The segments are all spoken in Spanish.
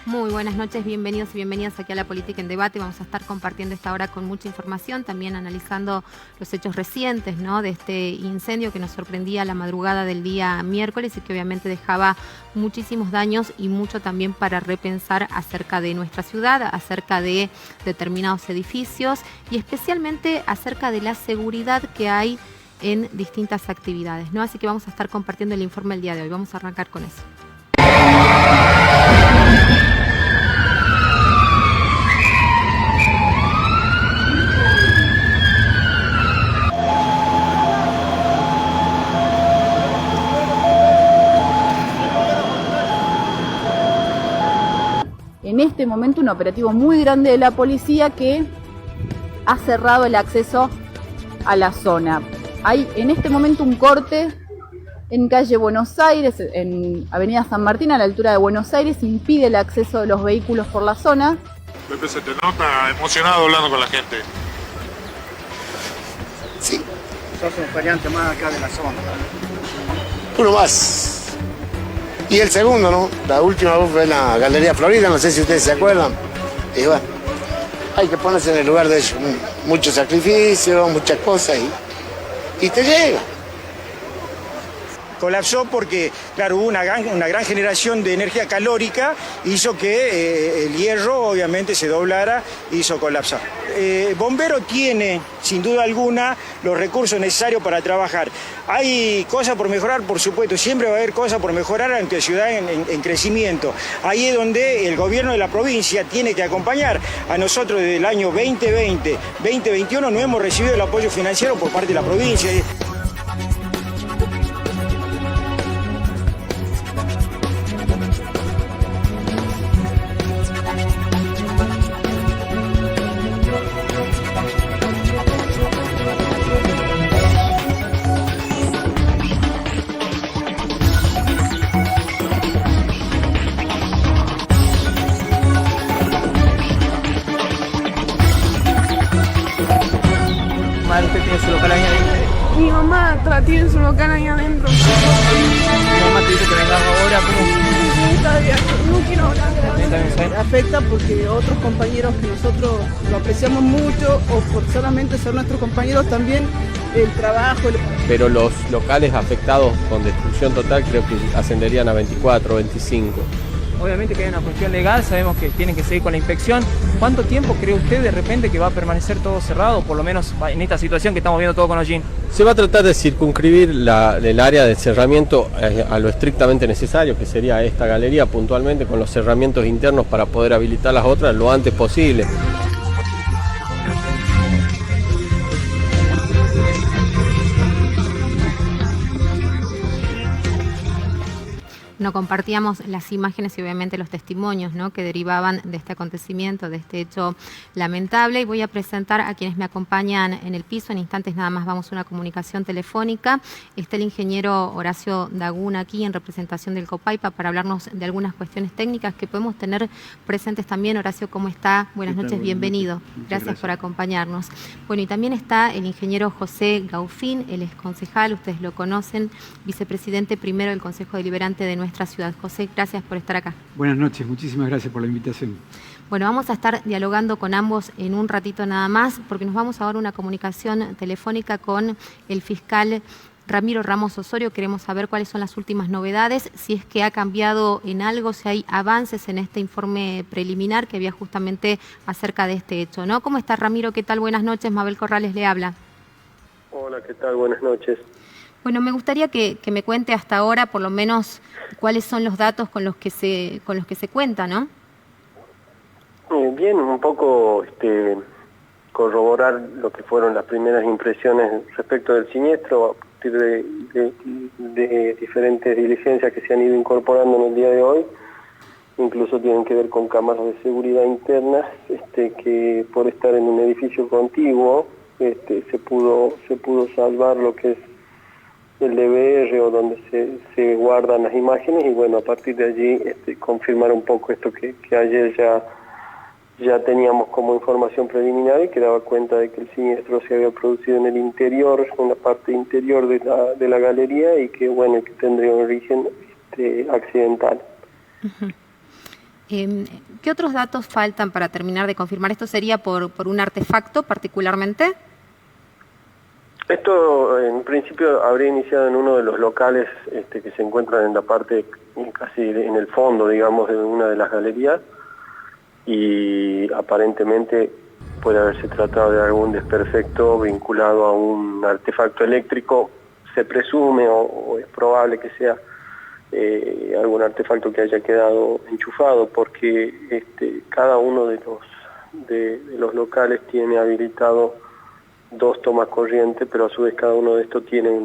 Muy buenas noches, bienvenidos y bienvenidas aquí a La Política en Debate. Vamos a estar compartiendo esta hora con mucha información, también analizando los hechos recientes, ¿no?, de este incendio que nos sorprendía la madrugada del día miércoles y que obviamente dejaba muchísimos daños y mucho también para repensar acerca de nuestra ciudad, acerca de determinados edificios y especialmente acerca de la seguridad que hay en distintas actividades, ¿no? Así que vamos a estar compartiendo el informe el día de hoy. Vamos a arrancar con eso. En este momento un operativo muy grande de la policía que ha cerrado el acceso a la zona. Hay en este momento un corte en calle Buenos Aires, en avenida San Martín, a la altura de Buenos Aires, impide el acceso de los vehículos por la zona. Pepe, se te nota emocionado hablando con la gente. Sí. Sos un feriante más acá de la zona. Uno más. Y el segundo, ¿no? La última vez fue en la Galería Florida, no sé si ustedes se acuerdan. Y bueno, hay que ponerse en el lugar de ellos. Mucho sacrificio, muchas cosas y te llega. Colapsó porque, claro, hubo una gran generación de energía calórica, hizo que el hierro obviamente se doblara, hizo colapsar. Bombero tiene, sin duda alguna, los recursos necesarios para trabajar. Hay cosas por mejorar, por supuesto, siempre va a haber cosas por mejorar ante ciudad en crecimiento. Ahí es donde el gobierno de la provincia tiene que acompañar. A nosotros desde el año 2020, 2021 no hemos recibido el apoyo financiero por parte de la provincia. ¿Usted tiene su local ahí adentro? Mi mamá tiene su local ahí adentro. Mi mamá te dice que vengas ahora, ¿cómo? Está bien, no quiero hablar. Está bien, ¿sabes? Afecta porque otros compañeros que nosotros lo apreciamos mucho o por solamente ser nuestros compañeros también el trabajo. Pero los locales afectados con destrucción total creo que ascenderían a 24, 25. Obviamente que hay una cuestión legal, sabemos que tienen que seguir con la inspección. ¿Cuánto tiempo cree usted de repente que va a permanecer todo cerrado, por lo menos en esta situación que estamos viendo todo con Hollín? Se va a tratar de circunscribir el área de cerramiento a lo estrictamente necesario, que sería esta galería puntualmente, con los cerramientos internos para poder habilitar las otras lo antes posible. No compartíamos las imágenes y obviamente los testimonios, ¿no?, que derivaban de este acontecimiento, de este hecho lamentable. Y voy a presentar a quienes me acompañan en el piso. En instantes nada más vamos a una comunicación telefónica. Está el ingeniero Horacio Daguna aquí en representación del Copaipa para hablarnos de algunas cuestiones técnicas que podemos tener presentes también. Horacio, ¿cómo está? Buenas noches, bienvenido. Gracias por acompañarnos. Bueno, y también está el ingeniero José Gaufín, él es concejal, ustedes lo conocen, vicepresidente primero del Consejo Deliberante de nuestra ciudad. José, gracias por estar acá. Buenas noches, muchísimas gracias por la invitación. Bueno, vamos a estar dialogando con ambos en un ratito nada más, porque nos vamos ahora a una comunicación telefónica con el fiscal Ramiro Ramos Osorio. Queremos saber cuáles son las últimas novedades, si es que ha cambiado en algo, si hay avances en este informe preliminar que había justamente acerca de este hecho, ¿no? ¿Cómo está, Ramiro? ¿Qué tal? Buenas noches, Mabel Corrales le habla. Hola, ¿qué tal? Buenas noches. Bueno, me gustaría que me cuente hasta ahora, por lo menos, cuáles son los datos con los que se cuenta, ¿no? Bien, un poco corroborar lo que fueron las primeras impresiones respecto del siniestro a partir de diferentes diligencias que se han ido incorporando en el día de hoy. Incluso tienen que ver con cámaras de seguridad internas, que por estar en un edificio contiguo se pudo salvar lo que es el DVR o donde se guardan las imágenes, y bueno, a partir de allí confirmar un poco esto que ayer ya teníamos como información preliminar y que daba cuenta de que el siniestro se había producido en el interior, en la parte interior de la galería, y que bueno, que tendría un origen accidental. Uh-huh. ¿Qué otros datos faltan para terminar de confirmar? ¿Esto sería por un artefacto particularmente? Esto en principio habría iniciado en uno de los locales que se encuentran en la parte casi en el fondo, digamos, de una de las galerías, y aparentemente puede haberse tratado de algún desperfecto vinculado a un artefacto eléctrico. Se presume o es probable que sea algún artefacto que haya quedado enchufado, porque cada uno de los locales tiene habilitado 2 tomas corriente, pero a su vez cada uno de estos tiene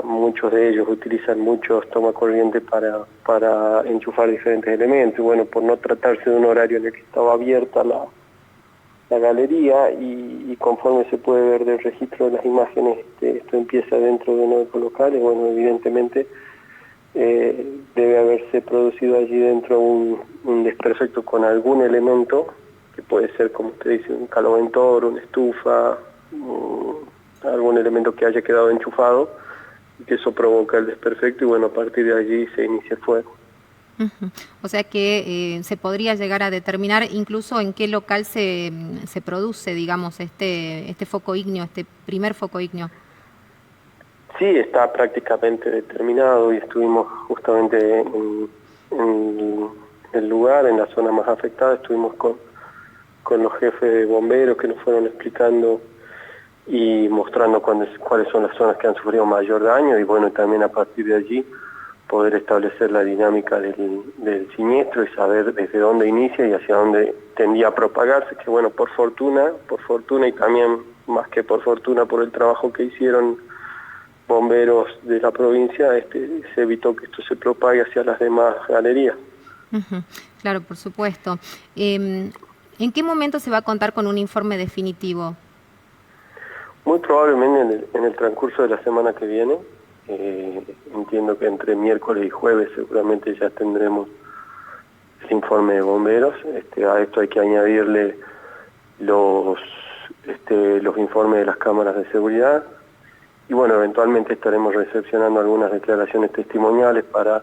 muchos de ellos utilizan muchos tomas corriente para enchufar diferentes elementos. Bueno, por no tratarse de un horario en el que estaba abierta la galería y conforme se puede ver del registro de las imágenes, esto empieza dentro de uno de los locales. Bueno, evidentemente debe haberse producido allí dentro un desperfecto con algún elemento, que puede ser, como usted dice, un caloventor, una estufa, algún elemento que haya quedado enchufado, y que eso provoca el desperfecto, y bueno, a partir de allí se inicia el fuego. O sea que se podría llegar a determinar incluso en qué local se produce, digamos, este foco ígneo, este primer foco ígneo. Sí, está prácticamente determinado y estuvimos justamente en el lugar, en la zona más afectada, estuvimos con los jefes de bomberos que nos fueron explicando y mostrando cuáles son las zonas que han sufrido mayor daño, y bueno, también a partir de allí poder establecer la dinámica del siniestro y saber desde dónde inicia y hacia dónde tendía a propagarse, que bueno, por fortuna y también más que por fortuna por el trabajo que hicieron bomberos de la provincia, se evitó que esto se propague hacia las demás galerías. Claro, por supuesto. ¿En qué momento se va a contar con un informe definitivo? Muy probablemente en el transcurso de la semana que viene. Entiendo que entre miércoles y jueves seguramente ya tendremos el informe de bomberos. A esto hay que añadirle los informes de las cámaras de seguridad, y bueno, eventualmente estaremos recepcionando algunas declaraciones testimoniales para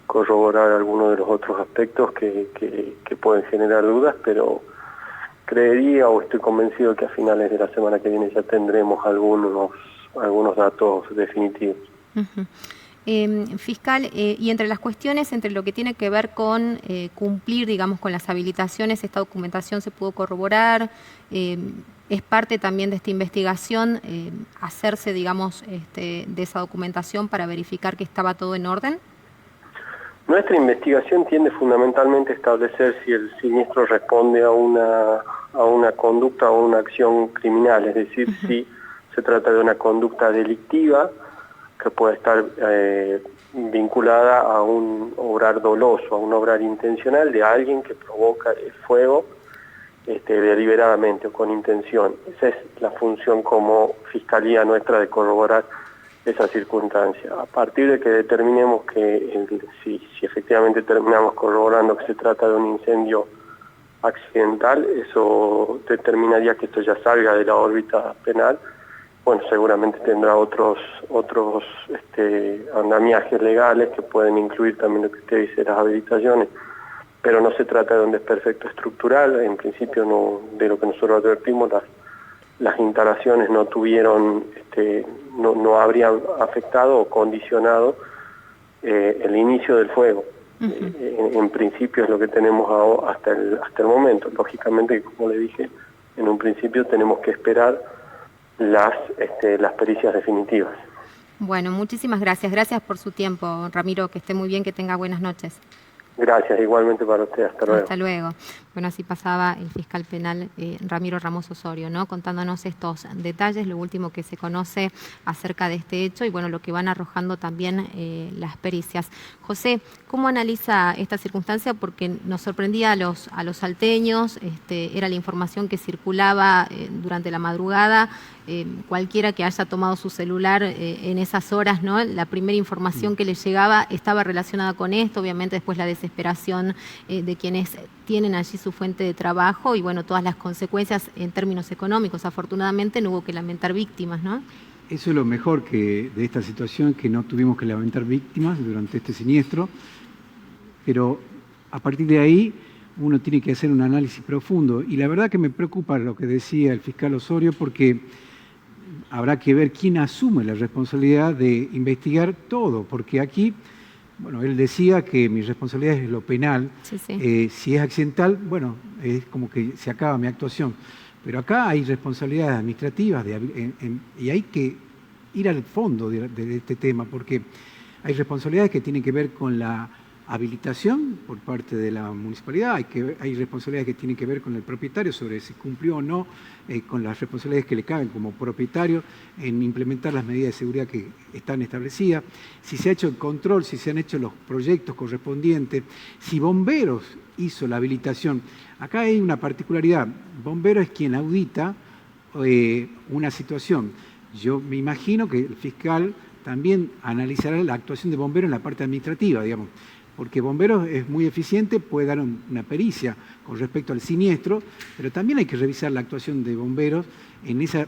corroborar algunos de los otros aspectos que pueden generar dudas, pero creería o estoy convencido que a finales de la semana que viene ya tendremos algunos datos definitivos. Fiscal, y entre las cuestiones, entre lo que tiene que ver con cumplir, digamos, con las habilitaciones, ¿esta documentación se pudo corroborar? ¿Es parte también de esta investigación hacerse, digamos, de esa documentación para verificar que estaba todo en orden? Nuestra investigación tiende fundamentalmente a establecer si el siniestro responde a una conducta o una acción criminal, es decir, si se trata de una conducta delictiva que puede estar vinculada a un obrar doloso, a un obrar intencional de alguien que provoca el fuego deliberadamente o con intención. Esa es la función como fiscalía nuestra, de corroborar esa circunstancia. A partir de que determinemos que si efectivamente terminamos corroborando que se trata de un incendio accidental, eso determinaría que esto ya salga de la órbita penal. Bueno, seguramente tendrá otros andamiajes legales que pueden incluir también lo que usted dice, las habilitaciones, pero no se trata de un desperfecto estructural. En principio, no, de lo que nosotros advertimos, las instalaciones no tuvieron, no habrían afectado o condicionado el inicio del fuego. En principio es lo que tenemos hasta el momento. Lógicamente, como le dije, en un principio tenemos que esperar las pericias definitivas. Bueno, muchísimas gracias. Gracias por su tiempo, Ramiro. Que esté muy bien, que tenga buenas noches. Gracias, igualmente para usted. Hasta luego. Hasta luego. Bueno, así pasaba el fiscal penal Ramiro Ramos Osorio, ¿no? Contándonos estos detalles, lo último que se conoce acerca de este hecho y bueno, lo que van arrojando también las pericias. José, ¿cómo analiza esta circunstancia? Porque nos sorprendía a los salteños, era la información que circulaba durante la madrugada. Cualquiera que haya tomado su celular en esas horas, ¿no? La primera información que le llegaba estaba relacionada con esto, obviamente después la desesperación de quienes tienen allí su fuente de trabajo y bueno, todas las consecuencias en términos económicos. Afortunadamente no hubo que lamentar víctimas, ¿no? Eso es lo mejor de esta situación, que no tuvimos que lamentar víctimas durante este siniestro, pero a partir de ahí uno tiene que hacer un análisis profundo. Y la verdad que me preocupa lo que decía el fiscal Osorio, porque habrá que ver quién asume la responsabilidad de investigar todo, porque aquí, bueno, él decía que mi responsabilidad es lo penal. Sí, sí. Si es accidental, bueno, es como que se acaba mi actuación. Pero acá hay responsabilidades administrativas y hay que ir al fondo de este tema, porque hay responsabilidades que tienen que ver con la habilitación por parte de la municipalidad, hay responsabilidades que tienen que ver con el propietario sobre si cumplió o no con las responsabilidades que le caben como propietario en implementar las medidas de seguridad que están establecidas, si se ha hecho el control, si se han hecho los proyectos correspondientes, si Bomberos hizo la habilitación. Acá hay una particularidad, Bomberos es quien audita una situación. Yo me imagino que el fiscal también analizará la actuación de Bomberos en la parte administrativa, digamos, porque Bomberos es muy eficiente, puede dar una pericia con respecto al siniestro, pero también hay que revisar la actuación de Bomberos en esa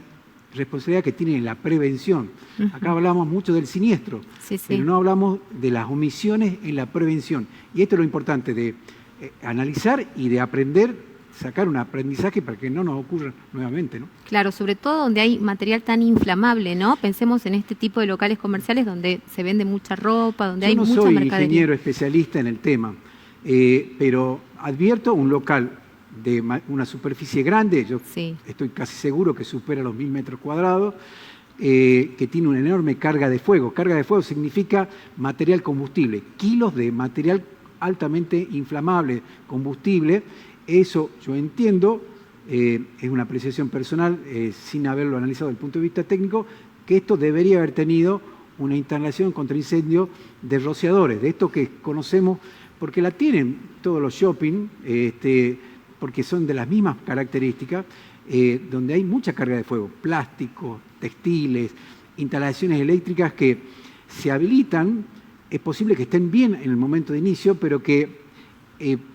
responsabilidad que tiene en la prevención. Acá hablamos mucho del siniestro, sí, sí, pero no hablamos de las omisiones en la prevención. Y esto es lo importante de analizar y de aprender, sacar un aprendizaje para que no nos ocurra nuevamente, ¿no? Claro, sobre todo donde hay material tan inflamable, ¿no? Pensemos en este tipo de locales comerciales donde se vende mucha ropa, donde hay mucha mercadería. Yo no soy ingeniero especialista en el tema, pero advierto un local de una superficie grande, yo estoy casi seguro que supera los 1000 metros cuadrados, que tiene una enorme carga de fuego. Carga de fuego significa material combustible, kilos de material altamente inflamable, combustible. Eso yo entiendo, es una apreciación personal, sin haberlo analizado desde el punto de vista técnico, que esto debería haber tenido una instalación contra incendio de rociadores, de esto que conocemos, porque la tienen todos los shopping, porque son de las mismas características, donde hay mucha carga de fuego, plásticos, textiles, instalaciones eléctricas que se habilitan, es posible que estén bien en el momento de inicio, pero que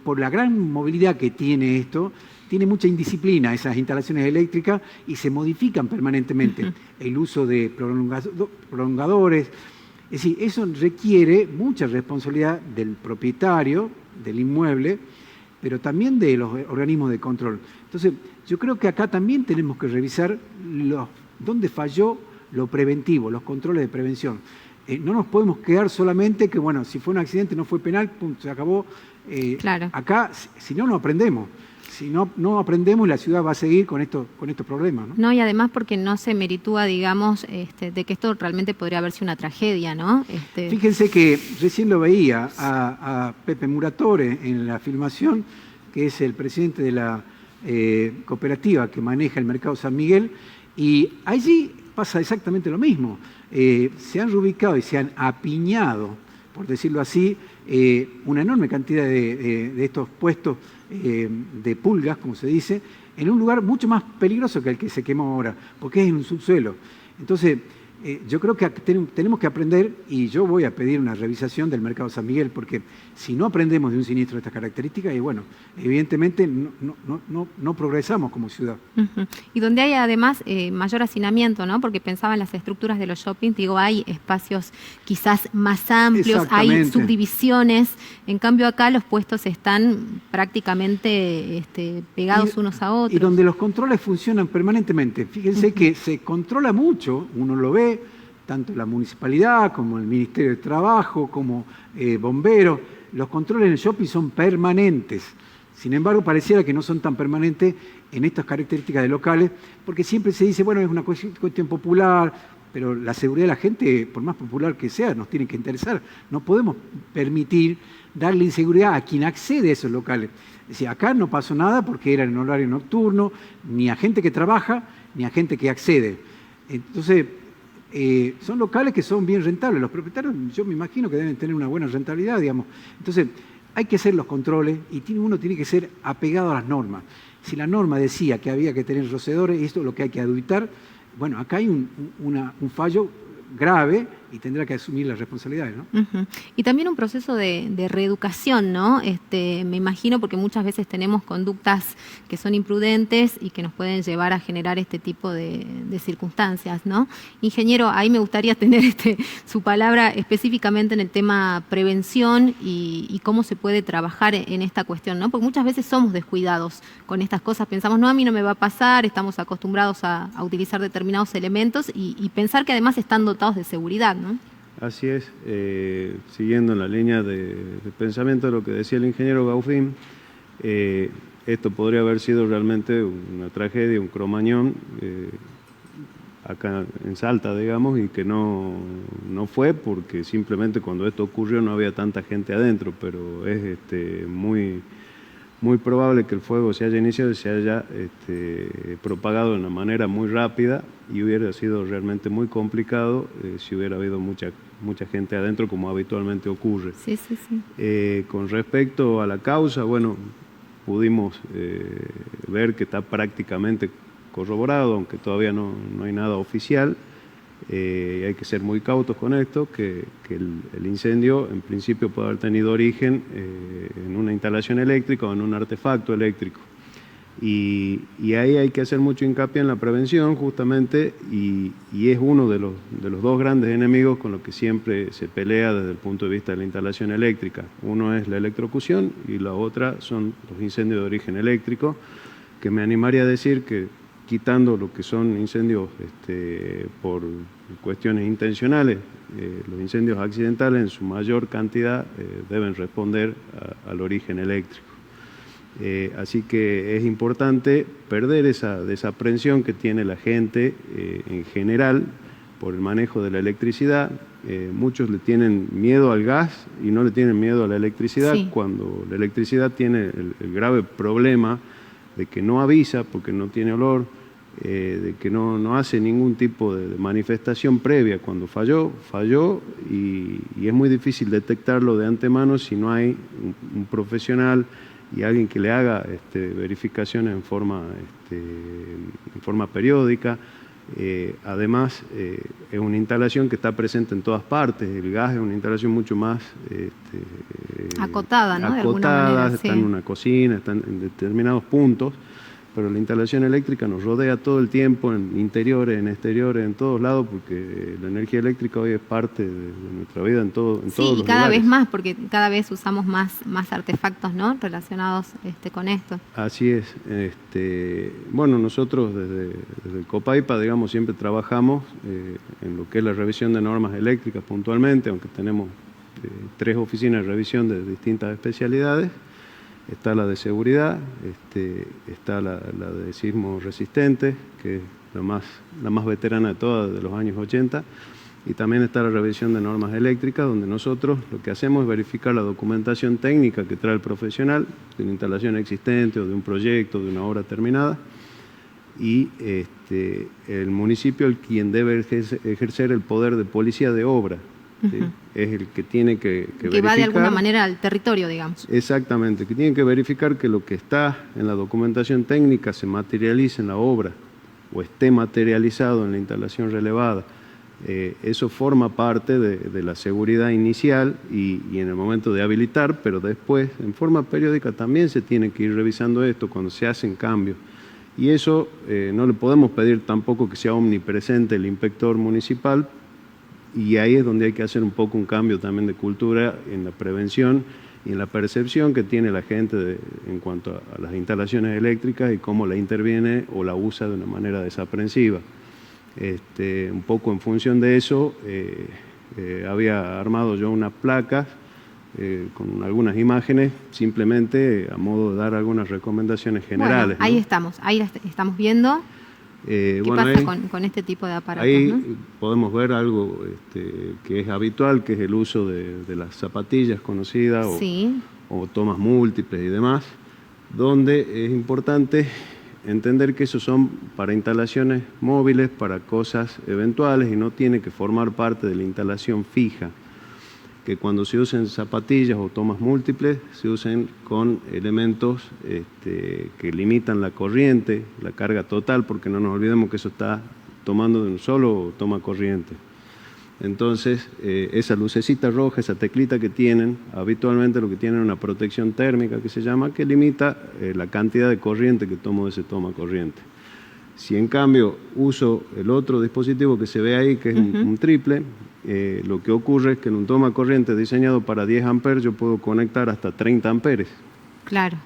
por la gran movilidad que tiene esto, tiene mucha indisciplina esas instalaciones eléctricas y se modifican permanentemente. El uso de prolongadores, es decir, eso requiere mucha responsabilidad del propietario del inmueble, pero también de los organismos de control. Entonces, yo creo que acá también tenemos que revisar dónde falló lo preventivo, los controles de prevención. No nos podemos quedar solamente que, bueno, si fue un accidente no fue penal, punto, se acabó. Claro. Acá, si no, no aprendemos. Si no aprendemos, la ciudad va a seguir con estos problemas, ¿no? No, y además porque no se meritúa, digamos, de que esto realmente podría haber sido una tragedia, ¿no? Fíjense que recién lo veía a Pepe Muratore en la filmación, que es el presidente de la cooperativa que maneja el mercado San Miguel, y allí pasa exactamente lo mismo. Se han reubicado y se han apiñado, por decirlo así, una enorme cantidad de estos puestos de pulgas, como se dice, en un lugar mucho más peligroso que el que se quemó ahora, porque es en un subsuelo. Entonces, yo creo que tenemos que aprender, y yo voy a pedir una revisación del mercado San Miguel, porque si no aprendemos de un siniestro de estas características, y bueno, evidentemente no progresamos como ciudad. Y donde hay además mayor hacinamiento, ¿no? Porque pensaba en las estructuras de los shopping, digo, hay espacios quizás más amplios, hay subdivisiones, en cambio acá los puestos están prácticamente pegados unos a otros. Y donde los controles funcionan permanentemente. Fíjense que se controla mucho, uno lo ve, tanto la municipalidad como el Ministerio de Trabajo, como bomberos. Los controles en el shopping son permanentes. Sin embargo, pareciera que no son tan permanentes en estas características de locales, porque siempre se dice, bueno, es una cuestión popular, pero la seguridad de la gente, por más popular que sea, nos tiene que interesar. No podemos permitir darle inseguridad a quien accede a esos locales. Es decir, acá no pasó nada porque era en horario nocturno, ni a gente que trabaja, ni a gente que accede. Entonces, son locales que son bien rentables. Los propietarios, yo me imagino que deben tener una buena rentabilidad, digamos. Entonces, hay que hacer los controles y uno tiene que ser apegado a las normas. Si la norma decía que había que tener rociadores, esto es lo que hay que auditar. Bueno, acá hay un fallo grave y tendrá que asumir las responsabilidades, ¿no? Y también un proceso de reeducación, ¿no? Me imagino, porque muchas veces tenemos conductas que son imprudentes y que nos pueden llevar a generar este tipo de circunstancias, ¿no? Ingeniero, ahí me gustaría tener su palabra específicamente en el tema prevención y cómo se puede trabajar en esta cuestión, ¿no? Porque muchas veces somos descuidados con estas cosas, pensamos, no, a mí no me va a pasar, estamos acostumbrados a utilizar determinados elementos y pensar que además están dotados de seguridad, ¿no? Así es, siguiendo en la línea de pensamiento de lo que decía el ingeniero Gaufín, esto podría haber sido realmente una tragedia, un cromañón, acá en Salta, digamos, y que no fue porque simplemente cuando esto ocurrió no había tanta gente adentro, pero es muy probable que el fuego se haya iniciado y se haya propagado de una manera muy rápida y hubiera sido realmente muy complicado si hubiera habido mucha gente adentro, como habitualmente ocurre. Sí. Con respecto a la causa, bueno, pudimos ver que está prácticamente corroborado, aunque todavía no hay nada oficial. Hay que ser muy cautos con esto, que el incendio en principio puede haber tenido origen en una instalación eléctrica o en un artefacto eléctrico. Y ahí hay que hacer mucho hincapié en la prevención, justamente, y es uno de los dos grandes enemigos con los que siempre se pelea desde el punto de vista de la instalación eléctrica. Uno es la electrocución y la otra son los incendios de origen eléctrico, que me animaría a decir que, quitando lo que son incendios por cuestiones intencionales, los incendios accidentales en su mayor cantidad deben responder al origen eléctrico. Así que es importante perder esa desaprensión que tiene la gente en general por el manejo de la electricidad. Muchos le tienen miedo al gas y no le tienen miedo a la electricidad, cuando la electricidad tiene el grave problema de que no avisa porque no tiene olor, de que no hace ningún tipo de manifestación previa. Cuando falló y es muy difícil detectarlo de antemano si no hay un profesional y alguien que le haga verificaciones en forma periódica. Además, es una instalación que está presente en todas partes. El gas es una instalación mucho más acotada, ¿no? De alguna manera, está en una cocina, está en determinados puntos, pero la instalación eléctrica nos rodea todo el tiempo, en interiores, en exteriores, en todos lados, porque la energía eléctrica hoy es parte de nuestra vida en todos los lugares. Sí, y cada vez más, porque cada vez usamos más artefactos, ¿no?, relacionados con esto. Así es. Bueno, nosotros desde el Copaipa, digamos, siempre trabajamos en lo que es la revisión de normas eléctricas puntualmente, aunque tenemos 3 oficinas de revisión de distintas especialidades. Está la de seguridad, está la de sismo resistente, que es la más veterana de todas, de los años 80, y también está la revisión de normas eléctricas, donde nosotros lo que hacemos es verificar la documentación técnica que trae el profesional de una instalación existente o de un proyecto, de una obra terminada, y el municipio es quien debe ejercer el poder de policía de obra. ¿sí? Es el que tiene que verificar. Que va de alguna manera al territorio, digamos. Exactamente, que tiene que verificar que lo que está en la documentación técnica se materialice en la obra o esté materializado en la instalación relevada. Eso forma parte de la seguridad inicial y en el momento de habilitar, pero después, en forma periódica, también se tiene que ir revisando esto cuando se hacen cambios. Y eso no le podemos pedir tampoco que sea omnipresente el inspector municipal, y ahí es donde hay que hacer un poco un cambio también de cultura en la prevención y en la percepción que tiene la gente en cuanto a las instalaciones eléctricas y cómo la interviene o la usa de una manera desaprensiva. Un poco en función de eso, había armado yo unas placas con algunas imágenes, simplemente a modo de dar algunas recomendaciones generales. Bueno, ahí estamos viendo. ¿Qué pasa con este tipo de aparatos? Ahí, ¿no? podemos ver algo que es habitual, que es el uso de las zapatillas conocidas o tomas múltiples y demás, donde es importante entender que esos son para instalaciones móviles, para cosas eventuales, y no tiene que formar parte de la instalación fija. Que cuando se usen zapatillas o tomas múltiples, se usen con elementos que limitan la corriente, la carga total, porque no nos olvidemos que eso está tomando de un solo toma corriente. Entonces, esa lucecita roja, esa teclita que tienen, habitualmente lo que tienen es una protección térmica que se llama, que limita la cantidad de corriente que tomo de ese toma corriente. Si en cambio uso el otro dispositivo que se ve ahí, que es un triple, lo que ocurre es que en un toma corriente diseñado para 10 amperes yo puedo conectar hasta 30 amperes. Claro.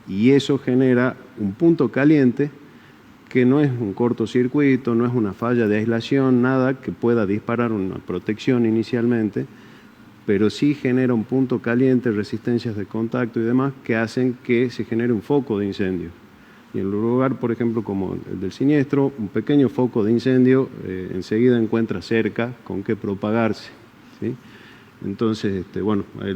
Y eso genera un punto caliente que no es un cortocircuito, no es una falla de aislación, nada que pueda disparar una protección inicialmente, pero sí genera un punto caliente, resistencias de contacto y demás, que hacen que se genere un foco de incendio. Y en un lugar, por ejemplo, como el del siniestro, un pequeño foco de incendio enseguida encuentra cerca con qué propagarse, ¿sí? Entonces, bueno, ahí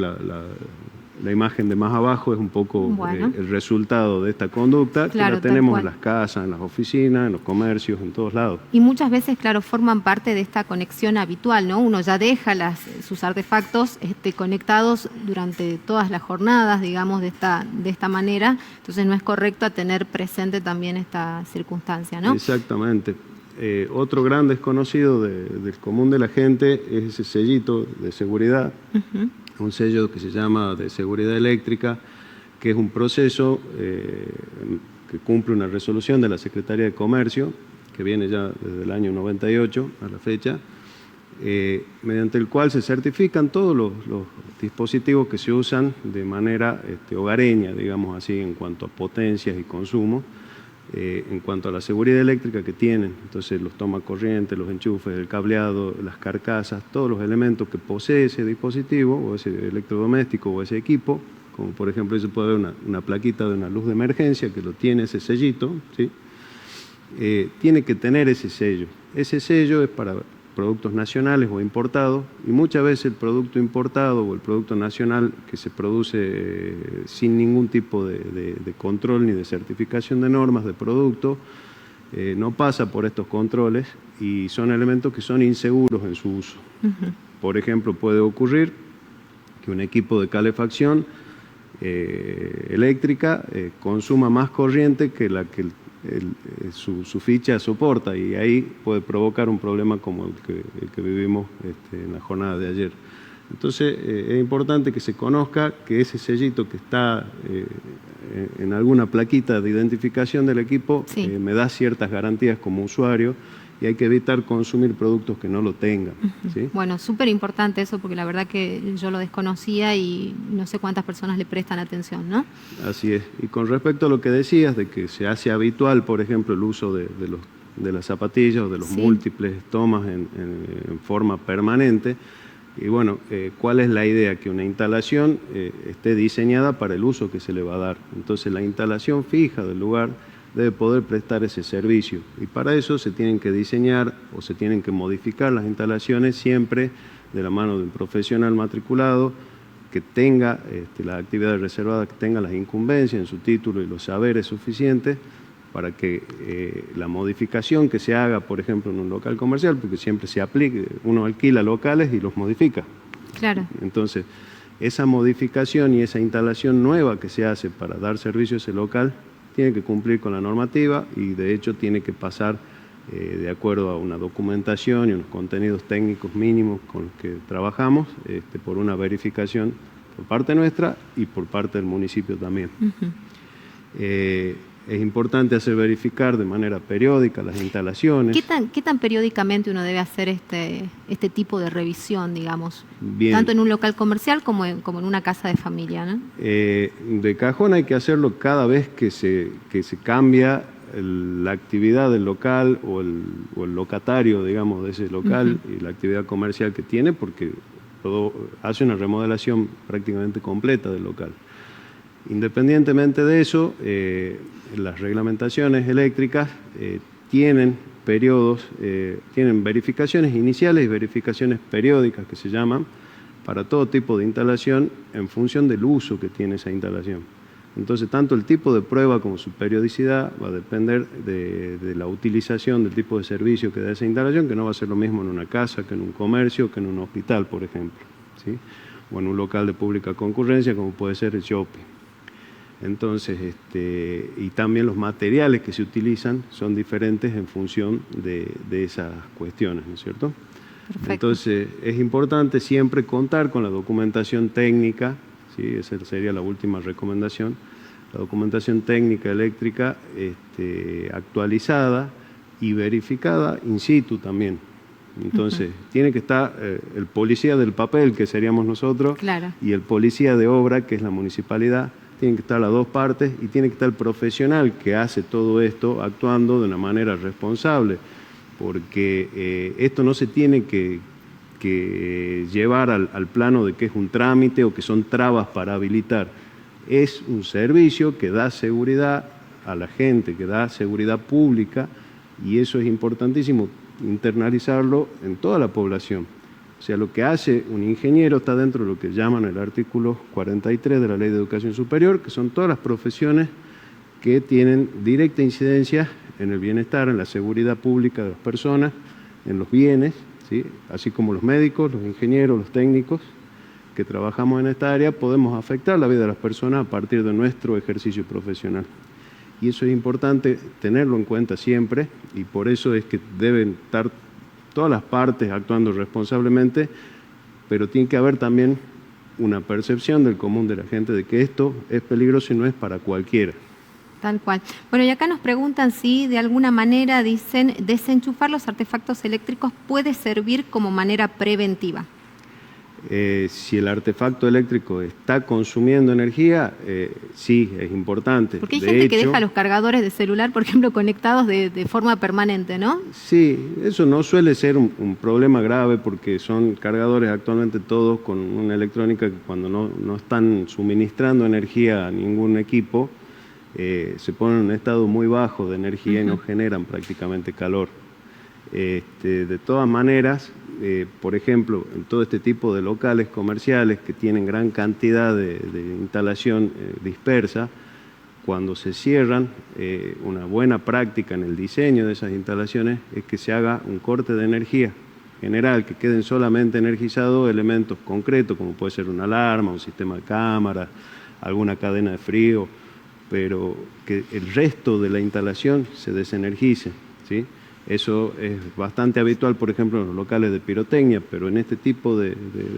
la imagen de más abajo es un poco el resultado de esta conducta, claro, que la tenemos en las casas, en las oficinas, en los comercios, en todos lados. Y muchas veces, claro, forman parte de esta conexión habitual, ¿no? Uno ya deja sus artefactos conectados durante todas las jornadas, digamos, de esta manera, entonces no es correcto tener presente también esta circunstancia, ¿no? Exactamente. Otro gran desconocido del común de la gente es ese sellito de seguridad, un sello que se llama de seguridad eléctrica, que es un proceso que cumple una resolución de la Secretaría de Comercio, que viene ya desde el año 98 a la fecha, mediante el cual se certifican todos los dispositivos que se usan de manera hogareña, digamos así, en cuanto a potencias y consumo, en cuanto a la seguridad eléctrica que tienen. Entonces los tomacorrientes, los enchufes, el cableado, las carcasas, todos los elementos que posee ese dispositivo o ese electrodoméstico o ese equipo, como por ejemplo se puede ver una plaquita de una luz de emergencia que lo tiene ese sellito, ¿sí? Tiene que tener ese sello. Ese sello es para productos nacionales o importados, y muchas veces el producto importado o el producto nacional que se produce sin ningún tipo de control ni de certificación de normas de producto, no pasa por estos controles y son elementos que son inseguros en su uso. Por ejemplo, puede ocurrir que un equipo de calefacción eléctrica consuma más corriente que la que su ficha soporta, y ahí puede provocar un problema como el que vivimos en la jornada de ayer. Entonces es importante que se conozca que ese sellito que está en alguna plaquita de identificación del equipo me da ciertas garantías como usuario, y hay que evitar consumir productos que no lo tengan. ¿Sí? Bueno, súper importante eso, porque la verdad que yo lo desconocía y no sé cuántas personas le prestan atención, ¿no? Así es. Y con respecto a lo que decías, de que se hace habitual, por ejemplo, el uso de las zapatillas o de los múltiples tomas en forma permanente, y bueno, ¿cuál es la idea? Que una instalación esté diseñada para el uso que se le va a dar. Entonces la instalación fija del lugar debe poder prestar ese servicio, y para eso se tienen que diseñar o se tienen que modificar las instalaciones siempre de la mano de un profesional matriculado que tenga la actividad reservada, que tenga las incumbencias en su título y los saberes suficientes para que la modificación que se haga, por ejemplo, en un local comercial, porque siempre se aplique, uno alquila locales y los modifica. Claro. Entonces, esa modificación y esa instalación nueva que se hace para dar servicio a ese local tiene que cumplir con la normativa, y de hecho tiene que pasar de acuerdo a una documentación y unos contenidos técnicos mínimos con los que trabajamos, por una verificación por parte nuestra y por parte del municipio también. Es importante hacer verificar de manera periódica las instalaciones. ¿Qué tan periódicamente uno debe hacer este tipo de revisión, digamos? Bien. Tanto en un local comercial como en una casa de familia, ¿no? De cajón hay que hacerlo cada vez que se cambia la actividad del local o el locatario, digamos, de ese local y la actividad comercial que tiene, porque todo hace una remodelación prácticamente completa del local. Independientemente de eso, las reglamentaciones eléctricas tienen periodos, tienen verificaciones iniciales y verificaciones periódicas que se llaman, para todo tipo de instalación en función del uso que tiene esa instalación. Entonces, tanto el tipo de prueba como su periodicidad va a depender de la utilización del tipo de servicio que da esa instalación, que no va a ser lo mismo en una casa, que en un comercio, que en un hospital, por ejemplo, ¿sí? O en un local de pública concurrencia, como puede ser el shopping. Entonces, y también los materiales que se utilizan son diferentes en función de esas cuestiones, ¿no es cierto? Perfecto. Entonces es importante siempre contar con la documentación técnica, ¿sí? Esa sería la última recomendación, la documentación técnica eléctrica actualizada y verificada in situ también. Entonces, tiene que estar el policía del papel, que seríamos nosotros, claro, y el policía de obra, que es la municipalidad. Tienen que estar las dos partes y tiene que estar el profesional que hace todo esto actuando de una manera responsable, porque esto no se tiene que llevar al plano de que es un trámite o que son trabas para habilitar. Es un servicio que da seguridad a la gente, que da seguridad pública, y eso es importantísimo, internalizarlo en toda la población. O sea, lo que hace un ingeniero está dentro de lo que llaman el artículo 43 de la Ley de Educación Superior, que son todas las profesiones que tienen directa incidencia en el bienestar, en la seguridad pública de las personas, en los bienes, ¿sí? Así como los médicos, los ingenieros, los técnicos que trabajamos en esta área, podemos afectar la vida de las personas a partir de nuestro ejercicio profesional. Y eso es importante tenerlo en cuenta siempre, y por eso es que deben estar todas las partes actuando responsablemente, pero tiene que haber también una percepción del común de la gente de que esto es peligroso y no es para cualquiera. Tal cual. Bueno, y acá nos preguntan si de alguna manera, dicen, desenchufar los artefactos eléctricos puede servir como manera preventiva. Si el artefacto eléctrico está consumiendo energía, sí, es importante. Porque hay gente que deja los cargadores de celular, por ejemplo, conectados de forma permanente, ¿no? Sí, eso no suele ser un problema grave porque son cargadores actualmente todos con una electrónica que cuando no están suministrando energía a ningún equipo, se ponen en un estado muy bajo de energía y no generan prácticamente calor. De todas maneras, por ejemplo, en todo este tipo de locales comerciales que tienen gran cantidad de instalación dispersa, cuando se cierran, una buena práctica en el diseño de esas instalaciones es que se haga un corte de energía general, que queden solamente energizados elementos concretos, como puede ser una alarma, un sistema de cámara, alguna cadena de frío, pero que el resto de la instalación se desenergice, ¿sí? Eso es bastante habitual, por ejemplo, en los locales de pirotecnia, pero en este tipo de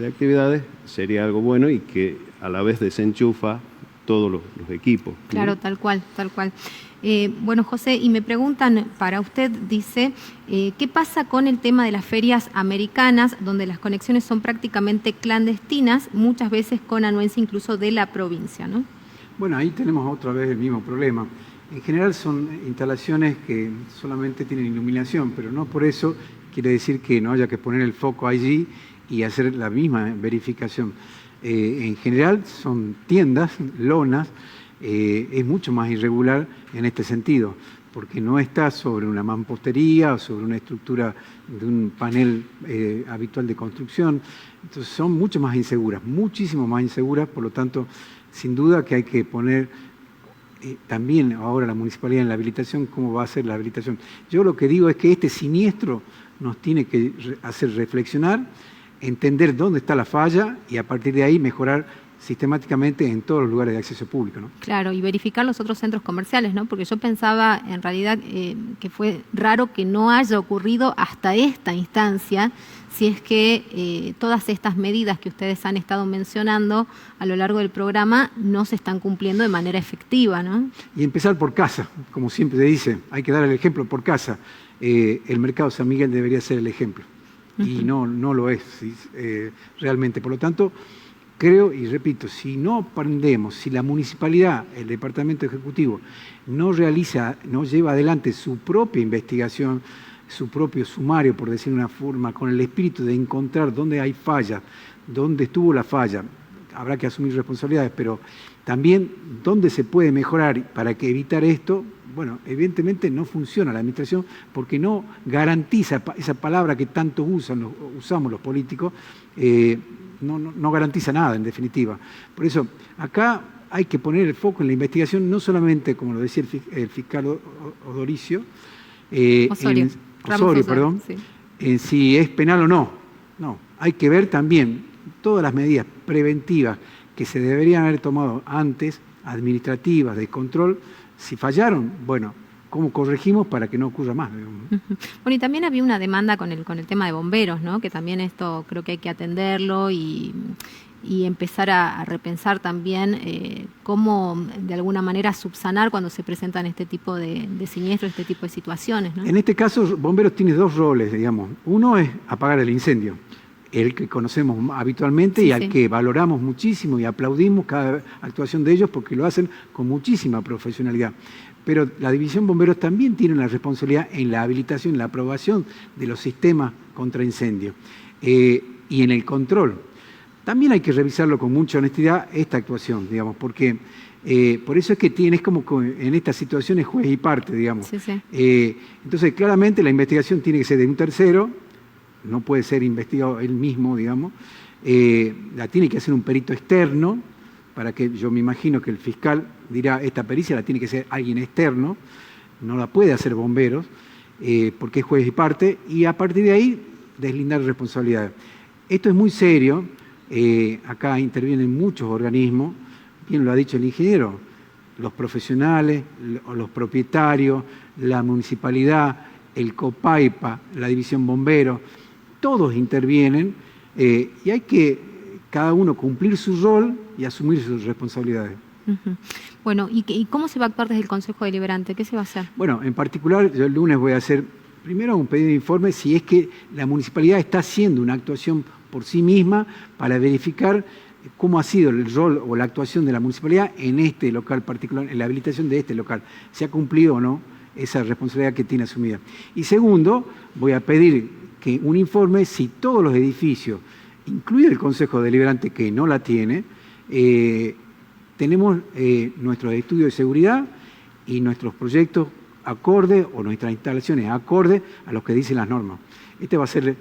actividades sería algo bueno y que a la vez desenchufa todos los equipos. Claro, tal cual, tal cual. Bueno, José, y me preguntan para usted, dice, ¿qué pasa con el tema de las ferias americanas, donde las conexiones son prácticamente clandestinas, muchas veces con anuencia incluso de la provincia, ¿no? Bueno, ahí tenemos otra vez el mismo problema. En general son instalaciones que solamente tienen iluminación, pero no por eso quiere decir que no haya que poner el foco allí y hacer la misma verificación. En general son tiendas, lonas, es mucho más irregular en este sentido, porque no está sobre una mampostería o sobre una estructura de un panel habitual de construcción. Entonces son mucho más inseguras, muchísimo más inseguras, por lo tanto, sin duda que hay que poner también ahora la municipalidad en la habilitación, cómo va a ser la habilitación. Yo lo que digo es que este siniestro nos tiene que hacer reflexionar, entender dónde está la falla y a partir de ahí mejorar sistemáticamente en todos los lugares de acceso público, ¿no? Claro, y verificar los otros centros comerciales, ¿no? Porque yo pensaba en realidad que fue raro que no haya ocurrido hasta esta instancia, si es que todas estas medidas que ustedes han estado mencionando a lo largo del programa no se están cumpliendo de manera efectiva, ¿no? Y empezar por casa, como siempre se dice, hay que dar el ejemplo por casa. El mercado San Miguel debería ser el ejemplo, y no lo es, ¿sí? Realmente. Por lo tanto, creo y repito, si no aprendemos, si la municipalidad, el departamento ejecutivo, no lleva adelante su propia investigación, su propio sumario, por decir de una forma, con el espíritu de encontrar dónde hay falla, dónde estuvo la falla, habrá que asumir responsabilidades, pero también dónde se puede mejorar para que evitar esto. Bueno, evidentemente no funciona la administración porque no garantiza esa palabra que tanto usamos los políticos, no garantiza nada, en definitiva. Por eso, acá hay que poner el foco en la investigación, no solamente, como lo decía el fiscal Osorio, perdón, sí, en si es penal o no. No, hay que ver también todas las medidas preventivas que se deberían haber tomado antes, administrativas, de control. Si fallaron, bueno, cómo corregimos para que no ocurra más, digamos. Bueno, y también había una demanda con el tema de bomberos, ¿no? Que también esto creo que hay que atenderlo y empezar a repensar también cómo de alguna manera subsanar cuando se presentan este tipo de siniestros, este tipo de situaciones, ¿no? En este caso, bomberos tiene dos roles, digamos. Uno es apagar el incendio, el que conocemos habitualmente y al que valoramos muchísimo y aplaudimos cada actuación de ellos porque lo hacen con muchísima profesionalidad. Pero la División Bomberos también tiene una responsabilidad en la habilitación, en la aprobación de los sistemas contra incendio y en el control. También hay que revisarlo con mucha honestidad esta actuación, digamos, porque por eso es que tienes como en estas situaciones juez y parte, digamos. Entonces, claramente la investigación tiene que ser de un tercero, no puede ser investigado él mismo, digamos. La tiene que hacer un perito externo, para que yo me imagino que el fiscal dirá, esta pericia la tiene que hacer alguien externo, no la puede hacer bomberos, porque es juez y parte, y a partir de ahí deslindar responsabilidades. Esto es muy serio, acá intervienen muchos organismos, bien lo ha dicho el ingeniero, los profesionales, los propietarios, la municipalidad, el COPAIPA, la División Bomberos, todos intervienen y hay que cada uno cumplir su rol y asumir sus responsabilidades. Bueno, ¿y cómo se va a actuar desde el Consejo Deliberante? ¿Qué se va a hacer? Bueno, en particular, yo el lunes voy a hacer primero un pedido de informe si es que la municipalidad está haciendo una actuación por sí misma para verificar cómo ha sido el rol o la actuación de la municipalidad en este local particular, en la habilitación de este local. ¿Se ha cumplido o no esa responsabilidad que tiene asumida? Y segundo, voy a pedir que un informe si todos los edificios, incluido el Consejo Deliberante que no la tiene, tenemos nuestros estudios de seguridad y nuestros proyectos acorde o nuestras instalaciones acorde a lo que dicen las normas. Este va a ser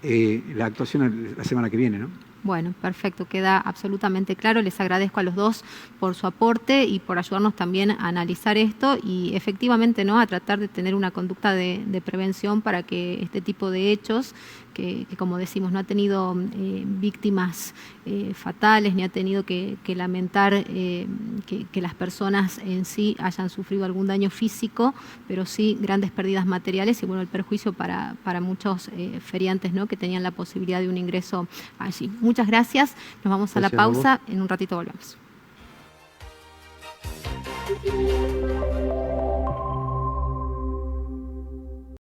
la actuación la semana que viene, ¿no? Bueno, perfecto, queda absolutamente claro. Les agradezco a los dos por su aporte y por ayudarnos también a analizar esto y efectivamente, ¿no?, a tratar de tener una conducta de prevención para que este tipo de hechos, que como decimos, no ha tenido víctimas fatales, ni ha tenido que lamentar que las personas en sí hayan sufrido algún daño físico, pero sí grandes pérdidas materiales y bueno, el perjuicio para muchos feriantes, ¿no?, que tenían la posibilidad de un ingreso allí. Muchas gracias, nos vamos a la pausa, en un ratito volvemos.